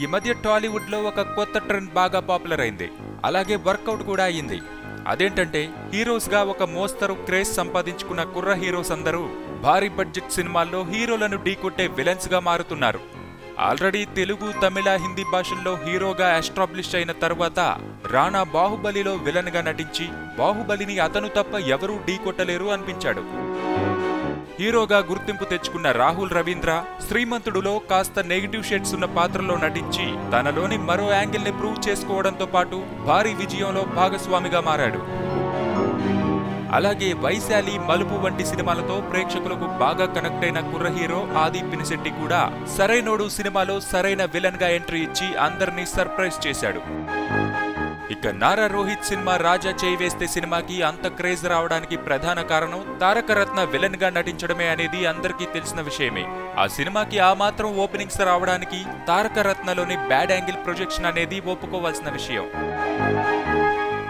ఈ మధ్య టాలీవుడ్ లో ఒక కొత్త ట్రెండ్ బాగా పాపులర్ అయింది, అలాగే వర్కౌట్ కూడా అయ్యింది. అదేంటంటే హీరోస్ గా ఒక మోస్తరు క్రేజ్ సంపాదించుకున్న కుర్ర హీరోస్ అందరూ భారీ బడ్జెట్ సినిమాల్లో హీరోలను ఢీకొట్టే విలన్స్ గా మారుతున్నారు. ఆల్రెడీ తెలుగు, తమిళ, హిందీ భాషల్లో హీరోగా ఎస్టాబ్లిష్ అయిన తర్వాత రానా బాహుబలిలో విలన్ గా నటించి బాహుబలిని అతను తప్ప ఎవరూ ఢీకొట్టలేరు అనిపించాడు. హీరోగా గుర్తింపు తెచ్చుకున్న రాహుల్ రవీంద్ర శ్రీమంతుడులో కాస్త నెగిటివ్ షేడ్స్ ఉన్న పాత్రలో నటించి తనలోని మరో యాంగిల్ ని ప్రూవ్ చేసుకోవడంతో పాటు భారీ విజయంలో భాగస్వామిగా మారాడు. అలాగే వైశాలి, మలుపు వంటి సినిమాలతో ప్రేక్షకులకు బాగా కనెక్ట్ అయిన కుర్ర హీరో ఆది పినిశెట్టి కూడా సరైనోడు సినిమాలో సరైన విలన్ గా ఎంట్రీ ఇచ్చి అందరినీ సర్ప్రైజ్ చేశాడు. ఇక నారా రోహిత్ సినిమా రాజా చేయి వేస్తే సినిమాకి అంత క్రేజ్ రావడానికి ప్రధాన కారణం తారకరత్న విలన్ గా నటించడమే అనేది అందరికీ తెలిసిన విషయమే. ఆ సినిమాకి ఆ మాత్రం ఓపెనింగ్స్ రావడానికి తారకరత్నలోని బ్యాడ్ యాంగిల్ ప్రొజెక్షన్ అనేది ఒప్పుకోవాల్సిన విషయం.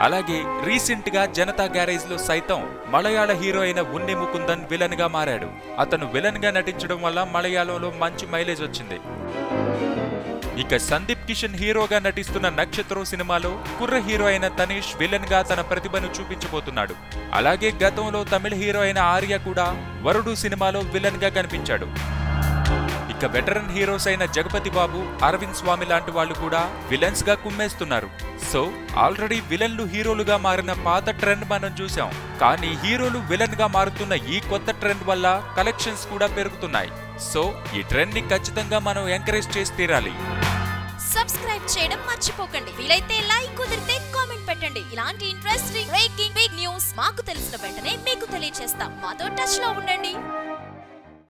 అలాగే రీసెంట్ గా జనతా గ్యారేజ్ లో సైతం మలయాళ హీరో అయిన ఉన్ని ముకుందన్ విలన్ గా మారాడు. అతను విలన్ గా నటించడం వల్ల మలయాళంలో మంచి మైలేజ్ వచ్చింది. ఇక సందీప్ కిషన్ హీరోగా నటిస్తున్న నక్షత్రం సినిమాలో కుర్ర హీరో అయిన తనీష్ విలన్ గా తన ప్రతిభను చూపించబోతున్నాడు. అలాగే గతంలో తమిళ హీరో అయిన ఆర్య కూడా వరుడు సినిమాలో విలన్ గా కనిపించాడు. ఇక వెటరన్ హీరోస్ అయిన జగపతి బాబు, అరవింద్ స్వామి లాంటి వాళ్ళు కూడా విలన్స్ గా కుమ్మేస్తున్నారు. సో ఆల్రెడీ విలన్లు హీరోలుగా మారిన పాత ట్రెండ్ మనం చూసాం, కానీ హీరోలు విలన్ గా మారుతున్న ఈ కొత్త ట్రెండ్ వల్ల కలెక్షన్స్ కూడా పెరుగుతున్నాయి. సో ఈ ట్రెండ్ ని ఖచ్చితంగా మనం ఎంకరేజ్ చేసి తీరాలి. సబ్స్క్రైబ్ చేయడం మర్చిపోకండి. వీలైతే లైక్, కుదిరితే కామెంట్ పెట్టండి. ఇలాంటి ఇంట్రెస్టింగ్ బ్రేకింగ్ బిగ్ న్యూస్ మాకు తెలిసిన వెంటనే మీకు తెలియజేస్తాం. మాతో టచ్ లో ఉండండి.